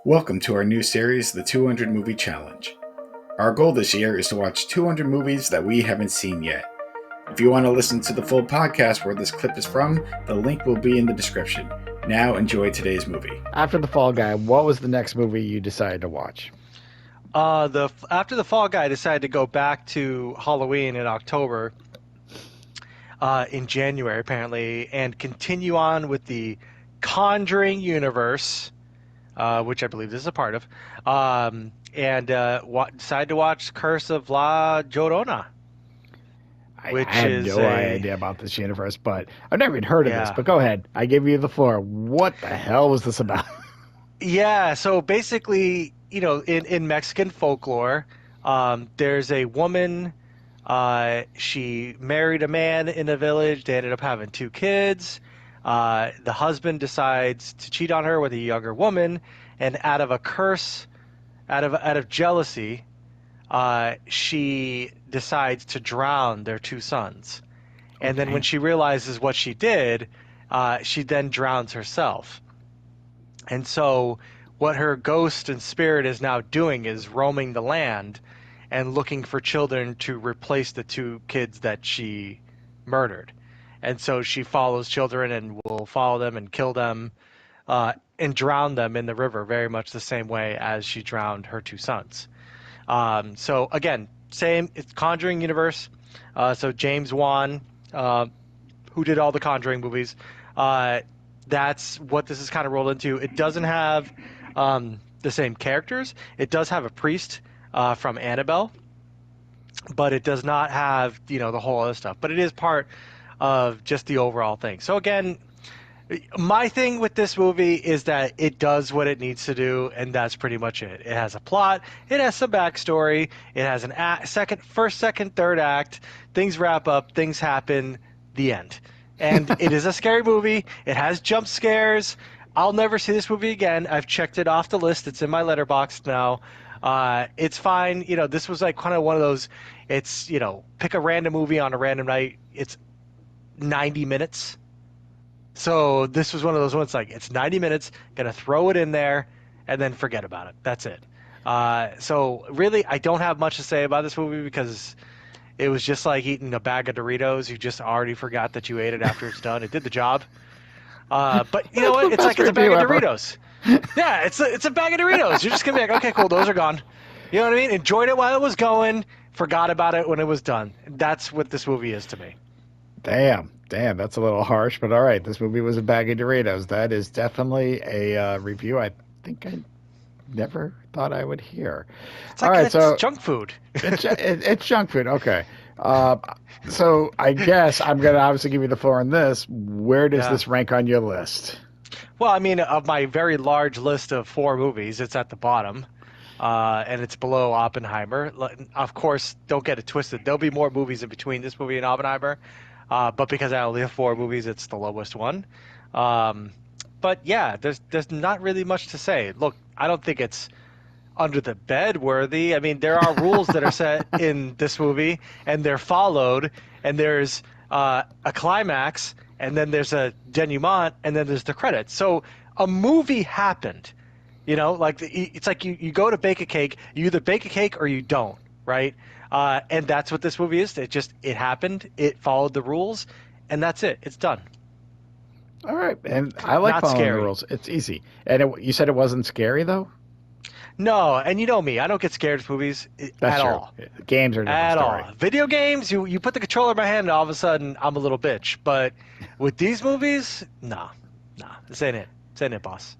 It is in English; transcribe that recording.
Welcome to our new series, The 200 Movie Challenge. Our goal this year is to watch 200 movies that we haven't seen yet. If you want to listen to the full podcast where this clip is from, the link will be in the description. Now enjoy today's movie. After The Fall Guy, what was the next movie you decided to watch? After the Fall Guy, I decided to go back to Halloween in October, in January apparently, and continue on with the Conjuring universe, which I believe this is a part of, and decided to watch Curse of La Llorona. I had no idea about this universe, but I've never even heard of this. But go ahead. I give you the floor. What the hell was this about? Yeah, so basically, in Mexican folklore, there's a woman. She married a man in a village. They ended up having two kids. The husband decides to cheat on her with a younger woman, and out of a curse, out of jealousy, she decides to drown their two sons. And then when she realizes what she did, she then drowns herself. And so what her ghost and spirit is now doing is roaming the land and looking for children to replace the two kids that she murdered. And so she follows children and will follow them and kill them, and drown them in the river, very much the same way as she drowned her two sons. So again, it's Conjuring universe. So James Wan, who did all the Conjuring movies, that's what this is kind of rolled into. It doesn't have the same characters. It does have a priest from Annabelle, but it does not have the whole other stuff. But it is part of just the overall thing. So again, my thing with this movie is that it does what it needs to do, and that's pretty much it. It has a plot. It has some backstory. It has an first, second, third act. Things wrap up. Things happen. The end. And it is a scary movie. It has jump scares. I'll never see this movie again. I've checked it off the list. It's in my letterbox now. It's fine. This was like kind of one of those. It's pick a random movie on a random night. It's 90 minutes. So this was one of those ones like it's 90 minutes, gonna throw it in there, and then forget about it. That's it. So really, I don't have much to say about this movie because it was just like eating a bag of Doritos. You just already forgot that you ate it after it's done. It did the job. But you know what? It's like it's a bag of Doritos. Yeah, it's a bag of Doritos. You're just gonna be like, okay, cool, those are gone. You know what I mean? Enjoyed it while it was going, forgot about it when it was done. That's what this movie is to me. Damn, that's a little harsh, but all right. This movie was a bag of Doritos. That is definitely a review I think I never thought I would hear. It's like, all right, so junk food. It's junk food. Okay. So I guess I'm going to obviously give you the floor on this. Where does this rank on your list? Well, I mean, of my very large list of 4 movies, it's at the bottom. And it's below Oppenheimer. Of course, don't get it twisted. There'll be more movies in between this movie and Oppenheimer. But because I only have 4 movies, it's the lowest one. But yeah, there's not really much to say. Look, I don't think it's under the bed worthy. I mean, there are rules that are set in this movie, and they're followed. And there's a climax, and then there's a denouement, and then there's the credits. So a movie happened. It's like you go to bake a cake. You either bake a cake or you don't, right? And that's what this movie is. It happened. It followed the rules, and that's it. It's done. All right, and I like Not following scary. the rules. It's easy. And you said it wasn't scary though? No, and you know me. I don't get scared of movies That's at true. all. Games are a different At story. all. Video games, you put the controller in my hand, and all of a sudden I'm a little bitch. But with these movies, nah, this ain't it. This ain't it, boss.